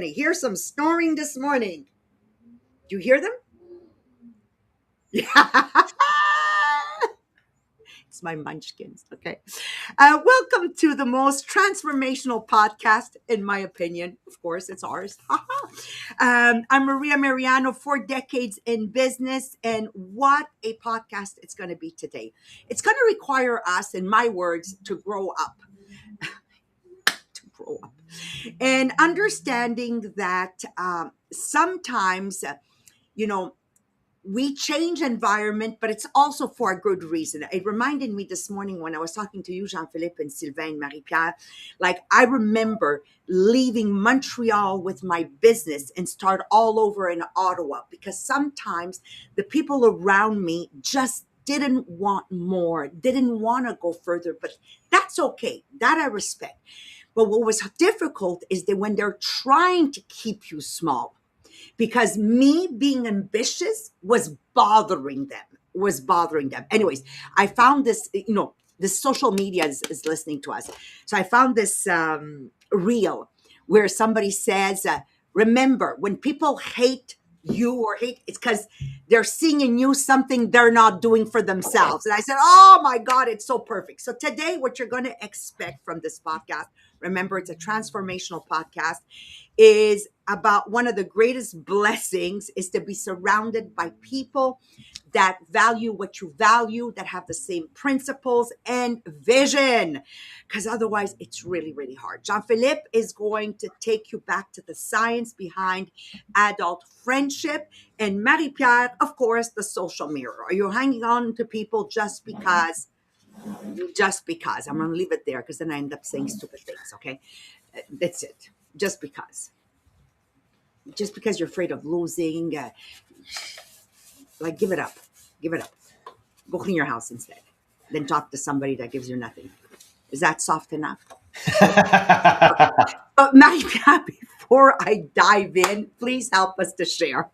I hear some snoring this morning. Do you hear them? Yeah. It's my munchkins. Okay. Welcome to the most transformational podcast, in my opinion. Of course, it's ours. I'm Maria Mariano, 4 decades in business. And what a podcast it's going to be today. It's going to require us, in my words, to grow up. To grow up. And understanding that sometimes, you know, we change environment, but it's also for a good reason. It reminded me this morning when I was talking to you, Jean-Philippe and Sylvain and Marie-Pierre, like I remember leaving Montreal with my business and start all over in Ottawa because sometimes the people around me just didn't want more, didn't want to go further, but that's okay. That I respect. But what was difficult is that when they're trying to keep you small, because me being ambitious was bothering them. Anyways, I found this, this social media is listening to us. So I found this reel where somebody says, remember, when people hate you or hate, it's because they're seeing in you something they're not doing for themselves. And I said, oh my God, it's so perfect. So today, what you're going to expect from this podcast, remember, it's a transformational podcast, is about one of the greatest blessings is to be surrounded by people that value what you value, that have the same principles and vision, because otherwise it's really, really hard. Jean-Philippe is going to take you back to the science behind adult friendship, and Marie-Pierre, of course, the social mirror. Are you hanging on to people just because? Just because. I'm going to leave it there because then I end up saying stupid things, okay? That's it. Just because. Just because you're afraid of losing, like give it up. Give it up. Go clean your house instead. Then talk to somebody that gives you nothing. Is that soft enough? But Marie, before I dive in, please help us to share.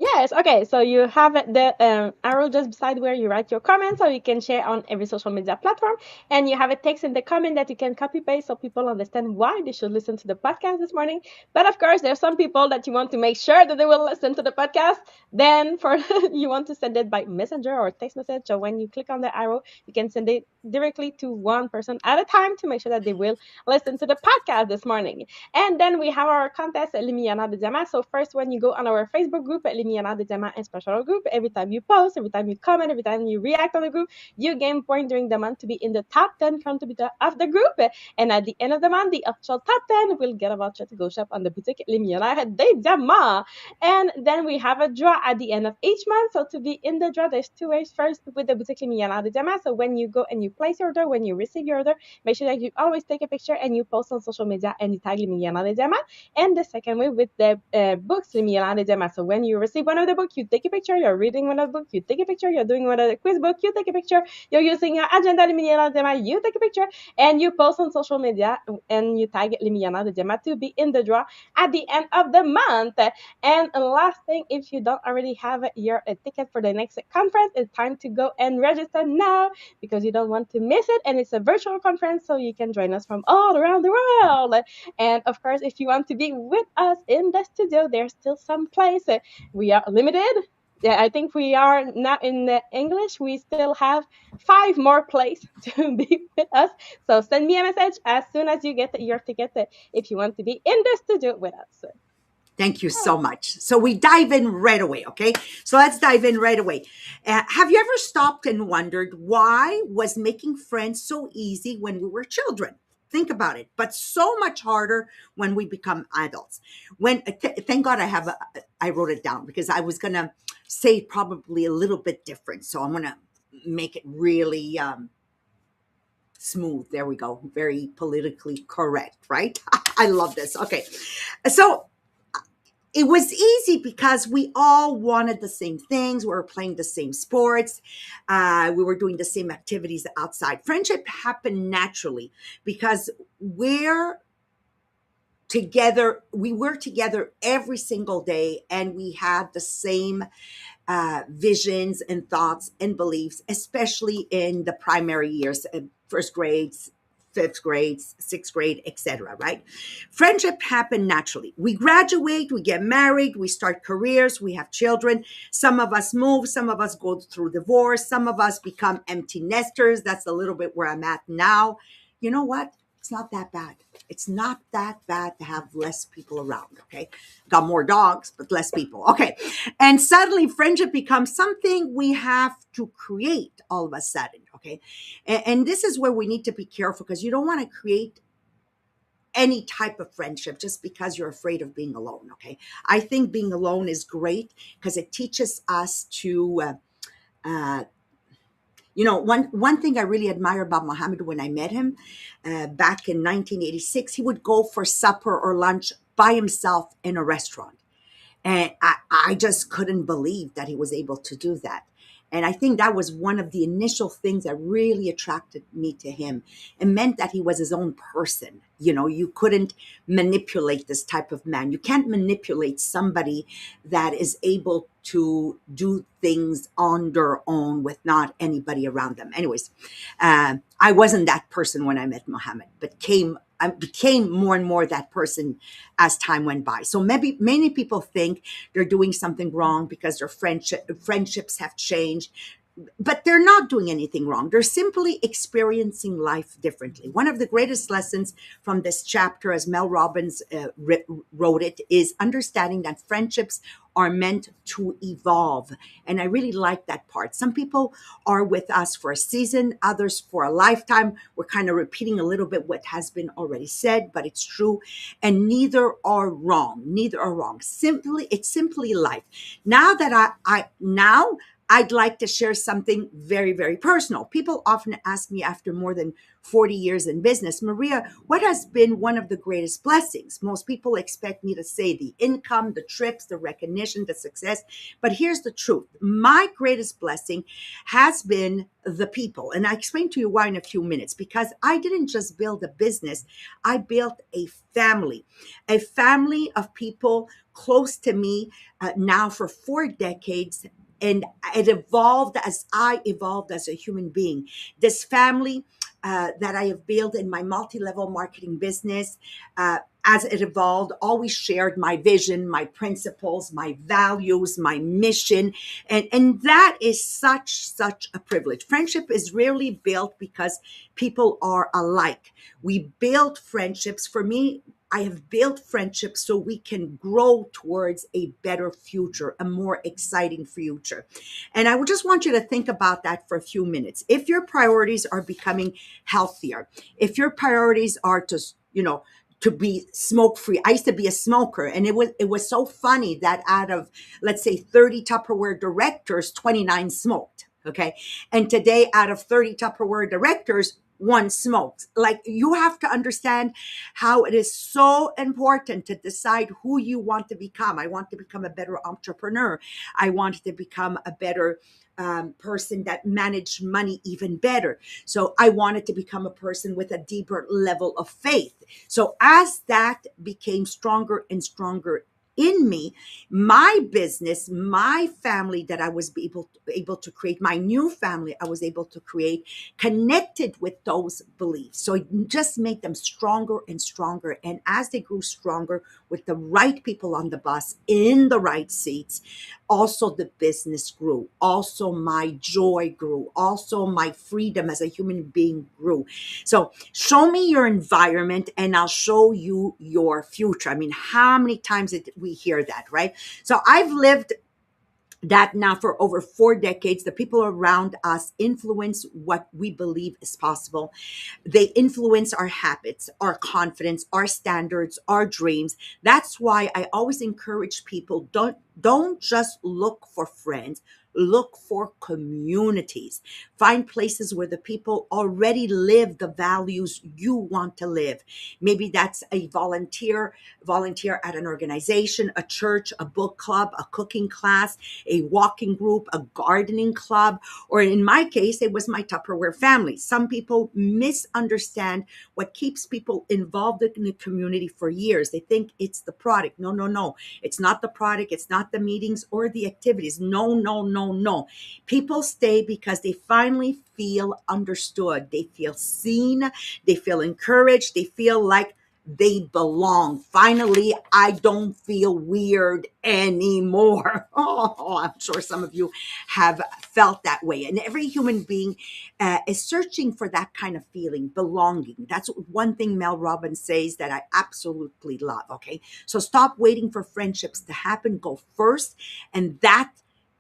Yes, okay. So you have the arrow just beside where you write your comments, so you can share on every social media platform. And you have a text in the comment that you can copy paste so people understand why they should listen to the podcast this morning. But of course, there's some people that you want to make sure that they will listen to the podcast. Then for you want to send it by messenger or text message. So when you click on the arrow, you can send it directly to one person at a time to make sure that they will listen to the podcast this morning. And then we have our contest, Les Millionnaires de Diamants. So first, when you go on our Facebook group, Les Millionnaires de Diamants and Special Group, every time you post, every time you comment, every time you react on the group, you gain points during the month to be in the top 10 contributor of the group. And at the end of the month, the official top 10 will get a voucher to go shop on the boutique Les Millionnaires de Diamants. And then we have a draw at the end of each month. So to be in the draw, there's two ways. First, with the boutique Les Millionnaires de Diamants. So when you go and you place your order, when you receive your order, make sure that you always take a picture and you post on social media and you tag Les Millionnaires de Diamants. And the second way with the books, Les Millionnaires de Diamants. So when you receive one of the books, you take a picture, you're reading one of the books, you take a picture, you're doing one of the quiz book, you take a picture, you're using your agenda Les Millionnaires de Diamants, you take a picture, and you post on social media and you tag Les Millionnaires de Diamants to be in the draw at the end of the month. And last thing, if you don't already have your ticket for the next conference, it's time to go and register now because you don't want to miss it. And it's a virtual conference, so you can join us from all around the world. And of course, if you want to be with us in the studio, there's still some place. We are limited. Yeah, I think we are now in the English. We still have 5 more places to be with us. So send me a message as soon as you get your ticket if you want to be in the studio with us. Thank you so much. So we dive in right away, okay? So let's dive in right away. Have you ever stopped and wondered why was making friends so easy when we were children? Think about it, but so much harder when we become adults. Thank God I wrote it down because I was gonna say probably a little bit different. So I'm gonna make it really smooth. There we go. Very politically correct, right? I love this. Okay, so it was easy because we all wanted the same things. We were playing the same sports. We were doing the same activities outside. Friendship happened naturally because we were together every single day and we had the same visions and thoughts and beliefs, especially in the primary years, first grades, fifth grade, sixth grade, etc. Right? Friendship happen naturally. We graduate, we get married, we start careers, we have children. Some of us move, some of us go through divorce, some of us become empty nesters. That's a little bit where I'm at now. You know what? It's not that bad. It's not that bad to have less people around, okay? Got more dogs, but less people. Okay. And suddenly friendship becomes something we have to create all of a sudden, okay? And this is where we need to be careful because you don't want to create any type of friendship just because you're afraid of being alone, okay? I think being alone is great because it teaches us to uh, one thing I really admire about Muhammad when I met him back in 1986, he would go for supper or lunch by himself in a restaurant. And I just couldn't believe that he was able to do that. And I think that was one of the initial things that really attracted me to him. It meant that he was his own person. You know, you couldn't manipulate this type of man. You can't manipulate somebody that is able to do things on their own with not anybody around them. Anyways, I wasn't that person when I met Muhammad, but I became more and more that person as time went by. So maybe many people think they're doing something wrong because their friendships have changed, but they're not doing anything wrong. They're simply experiencing life differently. One of the greatest lessons from this chapter, as Mel Robbins wrote it, is understanding that friendships are meant to evolve. And I really like that part. Some people are with us for a season, others for a lifetime. We're kind of repeating a little bit what has been already said, but it's true. And neither are wrong. Neither are wrong. It's simply life. Now that I'd like to share something very, very personal. People often ask me after more than 40 years in business, Maria, what has been one of the greatest blessings? Most people expect me to say the income, the trips, the recognition, the success. But here's the truth. My greatest blessing has been the people. And I explain to you why in a few minutes, because I didn't just build a business. I built a family of people close to me now for 4 decades, and it evolved as I evolved as a human being. This family that I have built in my multi-level marketing business, as it evolved, always shared my vision, my principles, my values, my mission. And that is such a privilege. Friendship is rarely built because people are alike. We build friendships. For me, I have built friendships so we can grow towards a better future, a more exciting future. And I would just want you to think about that for a few minutes. If your priorities are becoming healthier, if your priorities are to be smoke free. I used to be a smoker, and it was so funny that out of, let's say, 30 Tupperware directors, 29 smoked. Okay. And today, out of 30 Tupperware directors, one smokes. Like, you have to understand how it is so important to decide who you want to become. I want to become a better entrepreneur. I want to become a better person that managed money even better. So I wanted to become a person with a deeper level of faith. So as that became stronger and stronger in me, my business, my family that I was able to create, my new family I was able to create, connected with those beliefs. So it just made them stronger and stronger. And as they grew stronger with the right people on the bus in the right seats, also the business grew. Also my joy grew. Also my freedom as a human being grew. So show me your environment and I'll show you your future. I mean, how many times did we hear that, right? So I've lived that now for over 4 decades. The people around us influence what we believe is possible. They influence our habits, our confidence, our standards, our dreams. That's why I always encourage people, don't just look for friends, look for communities. Find places where the people already live the values you want to live. Maybe that's a volunteer at an organization, a church, a book club, a cooking class, a walking group, a gardening club, or in my case, it was my Tupperware family. Some people misunderstand what keeps people involved in the community for years. They think it's the product. No. It's not the product. It's not the meetings or the activities. No. no, no. People stay because they finally feel understood. They feel seen. They feel encouraged. They feel like they belong. Finally, I don't feel weird anymore. Oh, I'm sure some of you have felt that way. And every human being is searching for that kind of feeling, belonging. That's one thing Mel Robbins says that I absolutely love. Okay. So stop waiting for friendships to happen. Go first. And that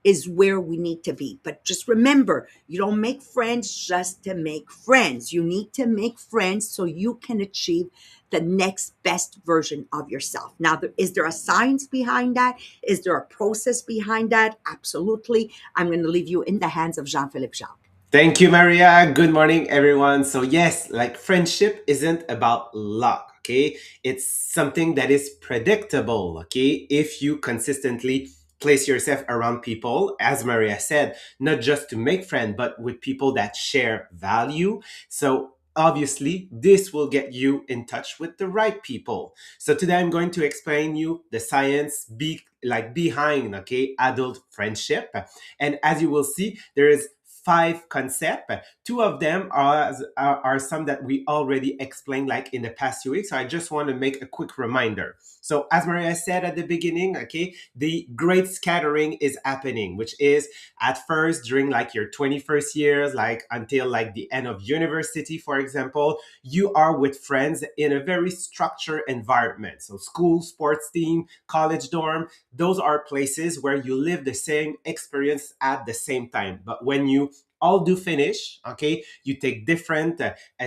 is where we need to be. But just remember, you don't make friends just to make friends. You need to make friends so you can achieve the next best version of yourself. Now, is there a science behind that? Is there a process behind that? Absolutely. I'm going to leave you in the hands of Jean-Philippe Jacques. Thank you, Maria. Good morning, everyone. So, yes, like friendship isn't about luck, okay? It's something that is predictable, okay? If you consistently place yourself around people, as Maria said, not just to make friends, but with people that share value. So, obviously, this will get you in touch with the right people. So, today I'm going to explain you the science behind, okay, adult friendship. And as you will see, there is five concepts. Two of them are some that we already explained like in the past 2 weeks. So I just want to make a quick reminder. So as Maria said at the beginning, okay, the great scattering is happening, which is at first during like your 21st years, like until like the end of university, for example, you are with friends in a very structured environment. So school, sports team, college dorm, those are places where you live the same experience at the same time. But when you all do finish, okay, you take different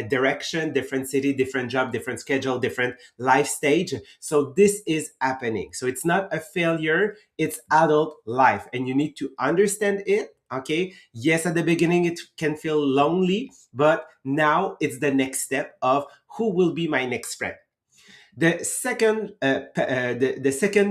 direction, different city, different job, different schedule, different life stage. So this is happening. So it's not a failure, it's adult life, and you need to understand it. Okay, yes, at the beginning it can feel lonely, but now it's the next step of who will be my next friend. The second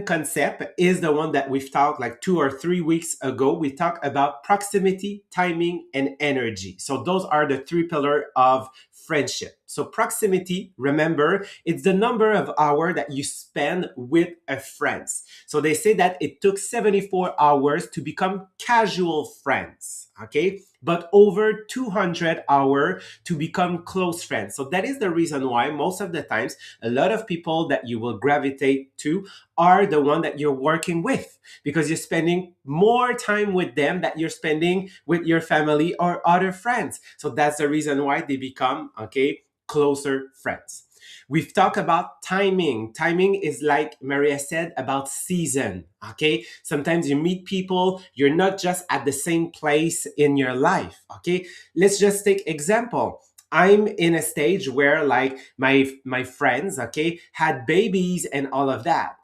concept is the one that we've talked like 2 or 3 weeks ago. We talked about proximity, timing, and energy. So those are the three pillars of friendship. So proximity, remember, it's the number of hours that you spend with a friend. So they say that it took 74 hours to become casual friends. Okay, but over 200 hours to become close friends. So that is the reason why most of the times a lot of people that you will gravitate to are the one that you're working with, because you're spending more time with them that you're spending with your family or other friends. So that's the reason why they become, okay, closer friends. We've talked about timing. Timing is like Maria said about season. Okay. Sometimes you meet people, you're not just at the same place in your life. Okay. Let's just take example. I'm in a stage where like my friends, okay, had babies and all of that.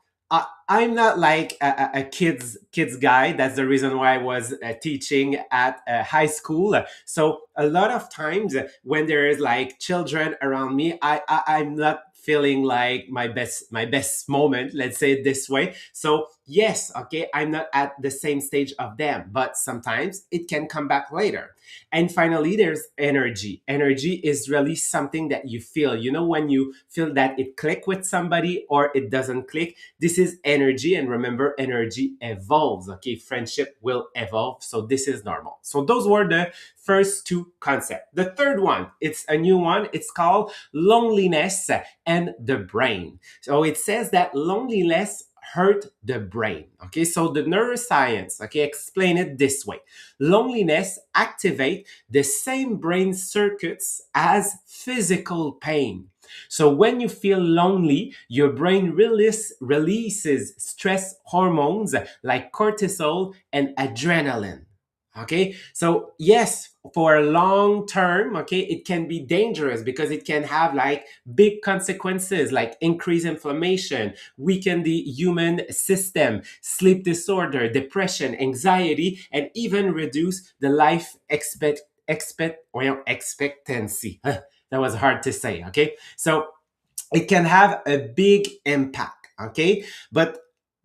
I'm not like a kids guy. That's the reason why I was teaching at high school. So a lot of times when there is like children around me, I'm not feeling like my best moment. Let's say it this way. So yes, okay, I'm not at the same stage of them, but sometimes it can come back later. And finally, there's energy. Energy is really something that you feel. You know, when you feel that it click with somebody or it doesn't click, this is energy. And remember, energy evolves. Okay, friendship will evolve. So this is normal. So those were the first two concepts. The third one, it's a new one. It's called loneliness and the brain. So it says that loneliness hurt the brain. Okay, so the neuroscience, okay, explain it this way. Loneliness activate the same brain circuits as physical pain. So when you feel lonely, your brain releases stress hormones like cortisol and adrenaline. Okay, so yes, for a long term, okay, it can be dangerous because it can have like big consequences like increased inflammation, weaken the human system, sleep disorder, depression, anxiety, and even reduce the life expectancy. That was hard to say. Okay, so it can have a big impact. Okay, but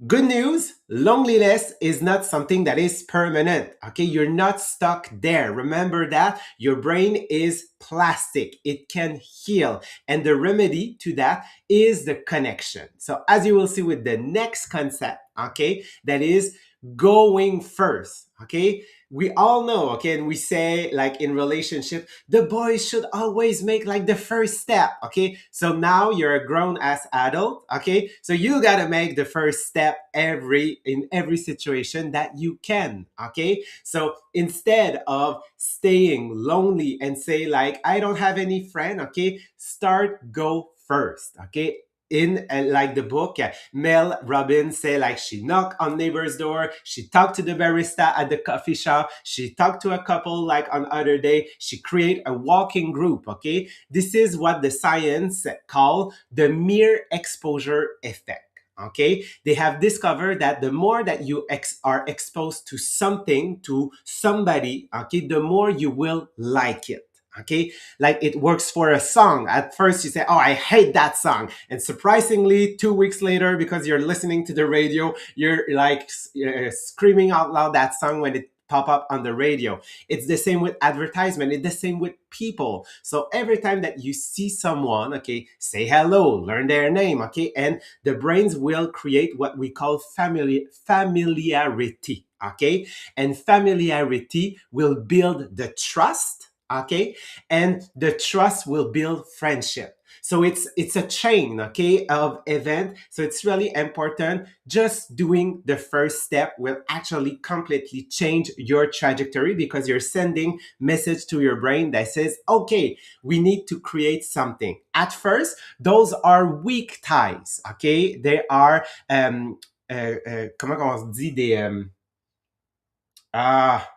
good news, loneliness is not something that is permanent. Okay, you're not stuck there. Remember that your brain is plastic, it can heal. And the remedy to that is the connection. So, as you will see with the next concept, okay, that is going first. Okay, we all know, okay, and we say like in relationship, the boys should always make like the first step. Okay, so now you're a grown ass adult. Okay, so you got to make the first step in every situation that you can. Okay, so instead of staying lonely and say like I don't have any friend, okay, start, go first. Okay, in like the book, Mel Robbins say like she knocked on neighbor's door, she talked to the barista at the coffee shop, she talked to a couple like on other day, she create a walking group. Okay, this is what the science call the mere exposure effect. Okay, they have discovered that the more that you are exposed to something, to somebody, okay, the more you will like it. Okay, like it works for a song. At first you say, oh, I hate that song, and surprisingly 2 weeks later, because you're listening to the radio, you're like screaming out loud that song when it pop up on the radio. It's the same with advertisement, it's the same with people. So every time that you see someone, okay, say hello, learn their name, okay, and the brains will create what we call familiarity. Okay, and familiarity will build the trust. Okay, and the trust will build friendship. So it's a chain, okay, of event. So it's really important. Just doing the first step will actually completely change your trajectory, because you're sending message to your brain that says, okay, we need to create something. At first, those are weak ties. Okay, they are comment on se dit des ah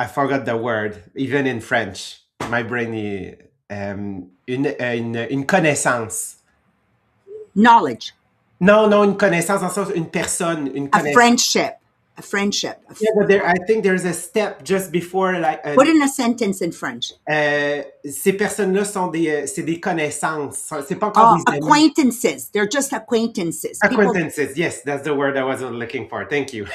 I forgot the word, even in French. My brain is une connaissance. Knowledge, Non, non, une connaissance en sens une personne, une a connaissance. friendship, a friendship. Yeah, but I think there's a step just before like Put in a sentence in French. ces personnes-là sont c'est des connaissances. C'est pas encore Oh, des amis. acquaintances. They're just acquaintances. People. Acquaintances, yes, that's the word I was looking for. Thank you.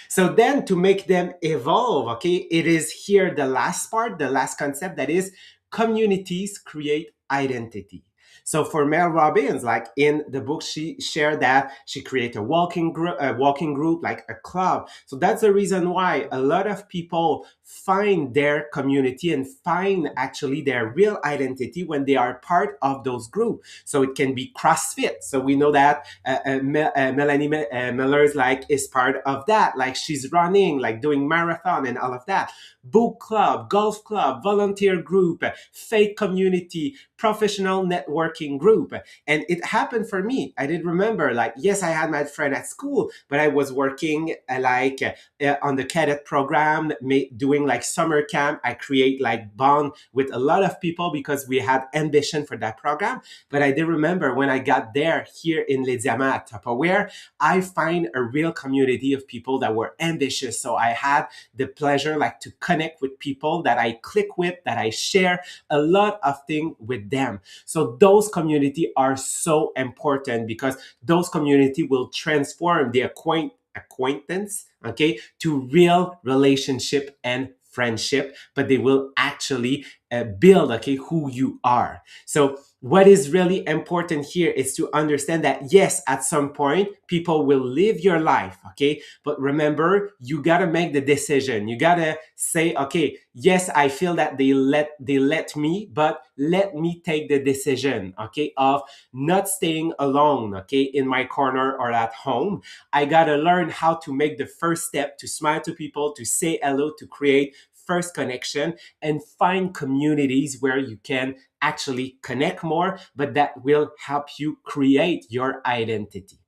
So then to make them evolve, okay, it is here the last part, the last concept, that is communities create identity. So for Mel Robbins, like in the book, she shared that she created a walking group, like a club. So that's the reason why a lot of people find their community and find actually their real identity when they are part of those groups. So it can be CrossFit. So we know that Melanie Miller is part of that. Like she's running, like doing marathon and all of that. Book club, golf club, volunteer group, faith community, professional networking group. And it happened for me. I did remember, like, yes, I had my friend at school, but I was working on the cadet program, doing like summer camp. I create like bond with a lot of people because we had ambition for that program. But I did remember when I got there here in Les Diamants at Tupperware, I find a real community of people that were ambitious. So I had the pleasure like to connect with people that I click with, that I share a lot of things with them. So those community are so important, because those community will transform the acquaintance, okay, to real relationship and friendship, but they will actually build, okay, who you are. So what is really important here is to understand that yes, at some point people will live your life, okay, but remember, you got to make the decision. You got to say, okay, yes, I feel that they let me, but let me take the decision, okay, of not staying alone, okay, in my corner or at home. I got to learn how to make the first step, to smile to people, to say hello, to create first connection, and find communities where you can actually connect more, but that will help you create your identity.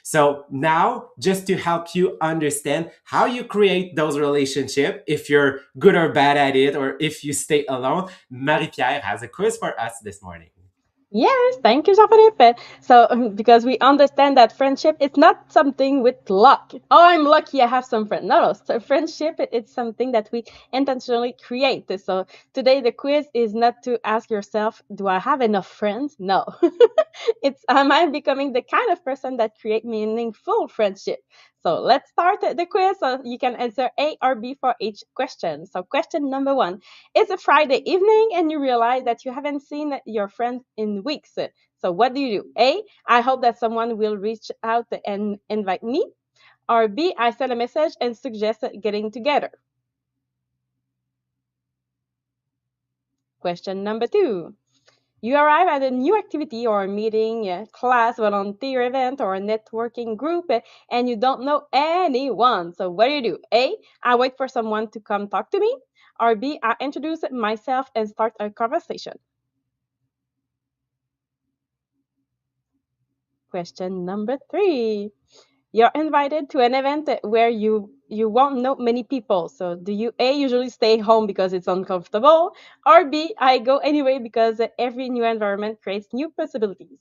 So now, just to help you understand how you create those relationships, if you're good or bad at it, or if you stay alone, Marie-Pierre has a quiz for us this morning. Yes, thank you, Jean-Philippe. So, because we understand that friendship is not something with luck. Oh, I'm lucky I have some friends. No, no. So friendship, it's something that we intentionally create. So today the quiz is not to ask yourself, do I have enough friends? No. It's, am I becoming the kind of person that create meaningful friendship? So let's start the quiz. So you can answer A or B for each question. So question number one. It's a Friday evening and you realize that you haven't seen your friend in weeks. So what do you do? A, I hope that someone will reach out and invite me. Or B, I send a message and suggest getting together. Question number 2. You arrive at a new activity or a meeting, a class, volunteer event, or a networking group, and you don't know anyone. So what do? A, I wait for someone to come talk to me. Or B, I introduce myself and start a conversation. Question number 3. You're invited to an event where you won't know many people. So do you A, usually stay home because it's uncomfortable, or B, I go anyway because every new environment creates new possibilities?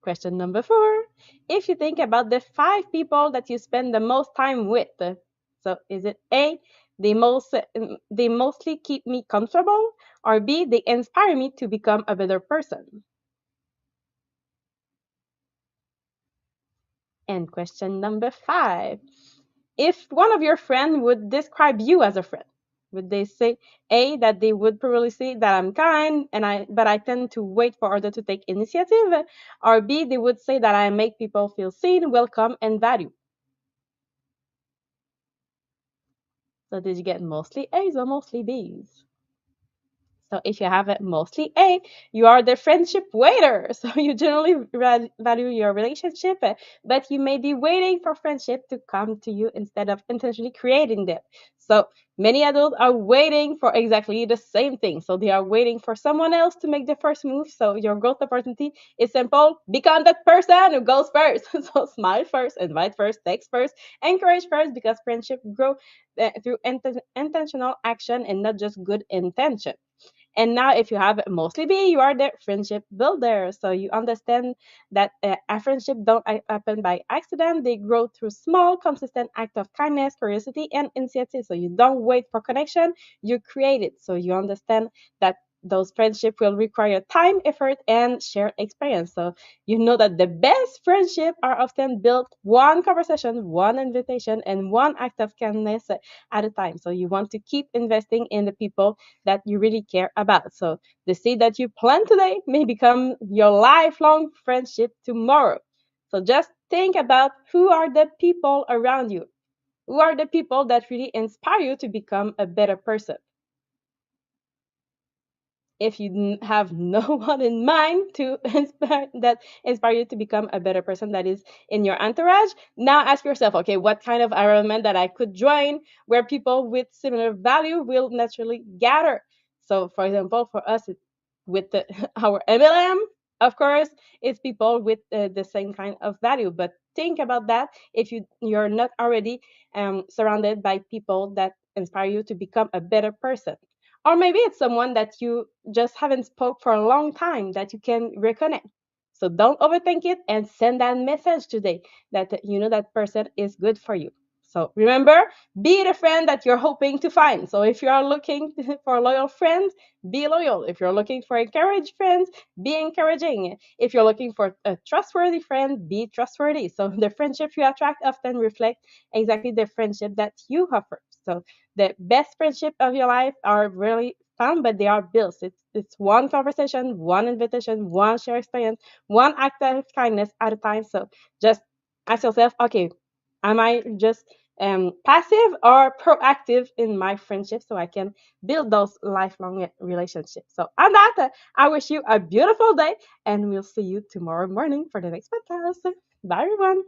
Question number 4. If you think about the 5 people that you spend the most time with, so is it A, they mostly keep me comfortable, or B, they inspire me to become a better person? And question number 5. If one of your friends would describe you as a friend, would they say A, that they would probably say that I'm kind and I tend to wait for others to take initiative, or B, they would say that I make people feel seen, welcome, and valued? So did you get mostly A's or mostly B's? So if you have it mostly A, you are the friendship waiter. So you generally value your relationship, but you may be waiting for friendship to come to you instead of intentionally creating them. So many adults are waiting for exactly the same thing. So they are waiting for someone else to make the first move. So your growth opportunity is simple. Become that person who goes first. So smile first, invite first, text first, encourage first, because friendship grow through intentional action and not just good intention. And now, if you have mostly B, you are the friendship builder. So you understand that a friendship don't happen by accident. They grow through small, consistent acts of kindness, curiosity, and initiative. So you don't wait for connection, you create it. So you understand that those friendships will require time, effort, and shared experience. So you know that the best friendships are often built one conversation, one invitation, and one act of kindness at a time. So you want to keep investing in the people that you really care about. So the seed that you plant today may become your lifelong friendship tomorrow. So just think about who are the people around you. Who are the people that really inspire you to become a better person? If you have no one in mind to inspire you to become a better person that is in your entourage, now ask yourself, okay, what kind of environment that I could join where people with similar value will naturally gather? So for example, for us with our MLM, of course, it's people with the same kind of value. But think about that if you're not already surrounded by people that inspire you to become a better person. Or maybe it's someone that you just haven't spoke for a long time that you can reconnect. So don't overthink it and send that message today that you know that person is good for you. So remember, be the friend that you're hoping to find. So if you are looking for loyal friends, be loyal. If you're looking for encouraged friends, be encouraging. If you're looking for a trustworthy friend, be trustworthy. So the friendship you attract often reflect exactly the friendship that you offer. So the best friendship of your life are really found, but they are built. It's one conversation, one invitation, one shared experience, one act of kindness at a time. So just ask yourself, okay, am I just passive or proactive in my friendship so I can build those lifelong relationships? So on that, I wish you a beautiful day, and we'll see you tomorrow morning for the next podcast. Bye, everyone.